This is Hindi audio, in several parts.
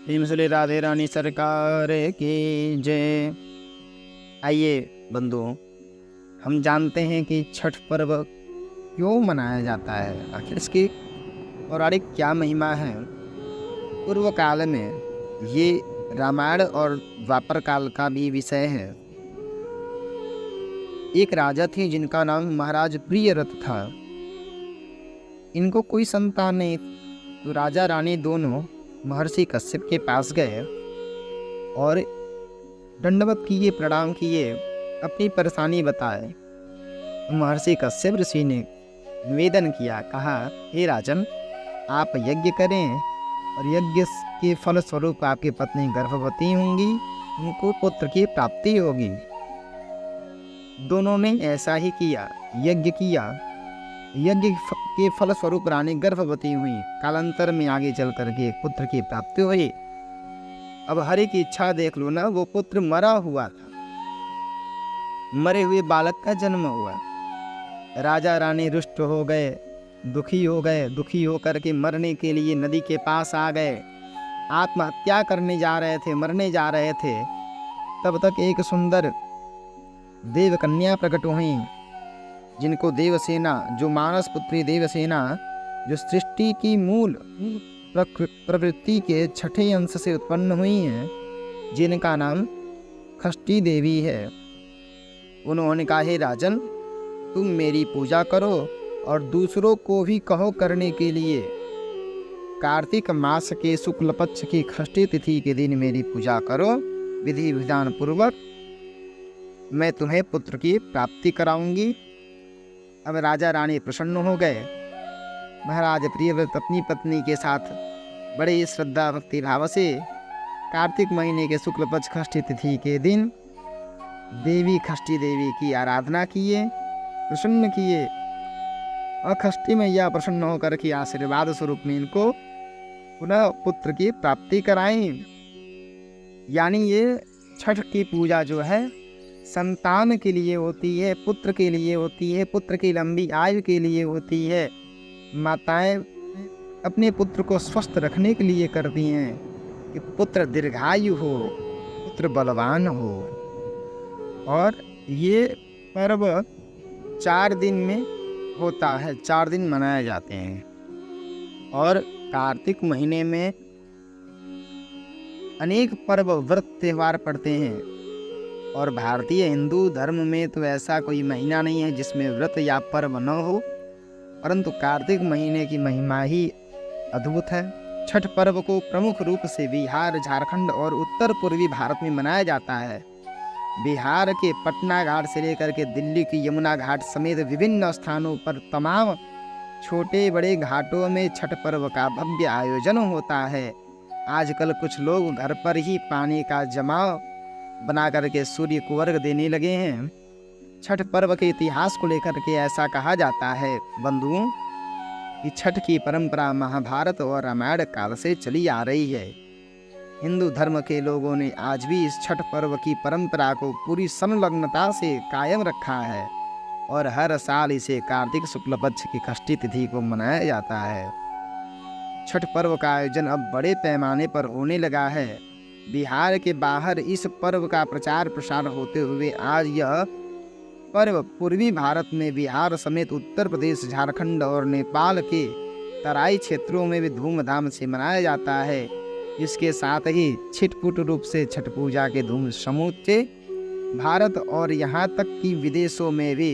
प्रेम से राधे रानी सरकार की जय। आइए बंधुओं, हम जानते हैं कि छठ पर्व क्यों मनाया जाता है, आखिर इसकी पौराणिक क्या महिमा है। पूर्व काल में ये रामायण और द्वापर काल का भी विषय है। एक राजा थे जिनका नाम महाराज प्रियव्रत था। इनको कोई संतान नहीं, तो राजा रानी दोनों महर्षि कश्यप के पास गए और दंडवत किए, प्रणाम किए, अपनी परेशानी बताए। महर्षि कश्यप ऋषि ने निवेदन किया, कहा, हे राजन, आप यज्ञ करें और यज्ञ के फल स्वरूप आपकी पत्नी गर्भवती होंगी, उनको पुत्र की प्राप्ति होगी। दोनों ने ऐसा ही किया, यज्ञ किया। यज्ञ के फल स्वरूप रानी गर्भवती हुई। कालांतर में आगे चल करके पुत्र की प्राप्ति हुई। अब हरि की इच्छा देख लो ना, वो पुत्र मरा हुआ था, मरे हुए बालक का जन्म हुआ। राजा रानी रुष्ट हो गए, दुखी हो गए। दुखी होकर के मरने के लिए नदी के पास आ गए। आत्महत्या करने जा रहे थे, मरने जा रहे थे। तब तक एक सुंदर देव कन्या प्रकट हुई, जिनको देवसेना, जो मानस पुत्री देवसेना, जो सृष्टि की मूल प्रवृत्ति के छठे अंश से उत्पन्न हुई हैं, जिनका नाम षष्ठी देवी है। उन्होंने कहा, हे राजन, तुम मेरी पूजा करो और दूसरों को भी कहो करने के लिए। कार्तिक मास के शुक्ल पक्ष की षष्ठी तिथि के दिन मेरी पूजा करो, विधि विधान पूर्वक मैं तुम्हें पुत्र की प्राप्ति कराऊंगी। अब राजा रानी प्रसन्न हो गए। महाराज प्रियव्रत अपनी पत्नी के साथ बड़े श्रद्धा भक्ति भाव से कार्तिक महीने के शुक्ल पक्ष षष्ठी तिथि के दिन देवी षष्ठी देवी की आराधना किए, प्रसन्न किए। और षष्ठी मैया प्रसन्न होकर के आशीर्वाद स्वरूप में इनको पुनः पुत्र की प्राप्ति कराई। यानी ये छठ की पूजा जो है संतान के लिए होती है, पुत्र के लिए होती है, पुत्र की लंबी आयु के लिए होती है। माताएं अपने पुत्र को स्वस्थ रखने के लिए करती हैं कि पुत्र दीर्घायु हो, पुत्र बलवान हो। और ये पर्व 4 दिन में होता है, 4 दिन मनाए जाते हैं। और कार्तिक महीने में अनेक पर्व व्रत त्यौहार पड़ते हैं। और भारतीय हिंदू धर्म में तो ऐसा कोई महीना नहीं है जिसमें व्रत या पर्व न हो, परंतु कार्तिक महीने की महिमा ही अद्भुत है। छठ पर्व को प्रमुख रूप से बिहार, झारखंड और उत्तर पूर्वी भारत में मनाया जाता है। बिहार के पटना घाट से लेकर के दिल्ली की यमुना घाट समेत विभिन्न स्थानों पर तमाम छोटे बड़े घाटों में छठ पर्व का भव्य आयोजन होता है। आजकल कुछ लोग घर पर ही पानी का जमाव बना करके सूर्य को अर्घ देने लगे हैं। छठ पर्व के इतिहास को लेकर के ऐसा कहा जाता है बंधुओं कि छठ की परंपरा महाभारत और रामायण काल से चली आ रही है। हिंदू धर्म के लोगों ने आज भी इस छठ पर्व की परंपरा को पूरी संलग्नता से कायम रखा है और हर साल इसे कार्तिक शुक्ल पक्ष की षष्ठी तिथि को मनाया जाता है। छठ पर्व का आयोजन अब बड़े पैमाने पर होने लगा है। बिहार के बाहर इस पर्व का प्रचार प्रसार होते हुए आज यह पर्व पूर्वी भारत में बिहार समेत उत्तर प्रदेश, झारखंड और नेपाल के तराई क्षेत्रों में भी धूमधाम से मनाया जाता है। इसके साथ ही छिटपुट रूप से छठ पूजा के धूम समूचे भारत और यहाँ तक कि विदेशों में भी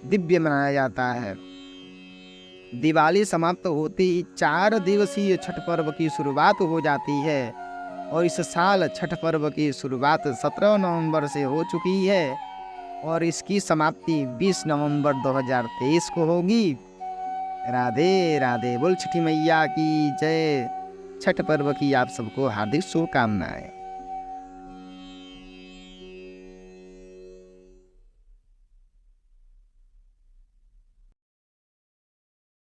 दिव्य मनाया जाता है। दिवाली समाप्त होते ही 4 दिवसीय छठ पर्व की शुरुआत हो जाती है और इस साल छठ पर्व की शुरुआत 17 नवंबर से हो चुकी है और इसकी समाप्ति 20 नवंबर 2023 को होगी। राधे राधे, बोल छठी मैया की जय। छठ पर्व की आप सबको हार्दिक शुभकामनाएं।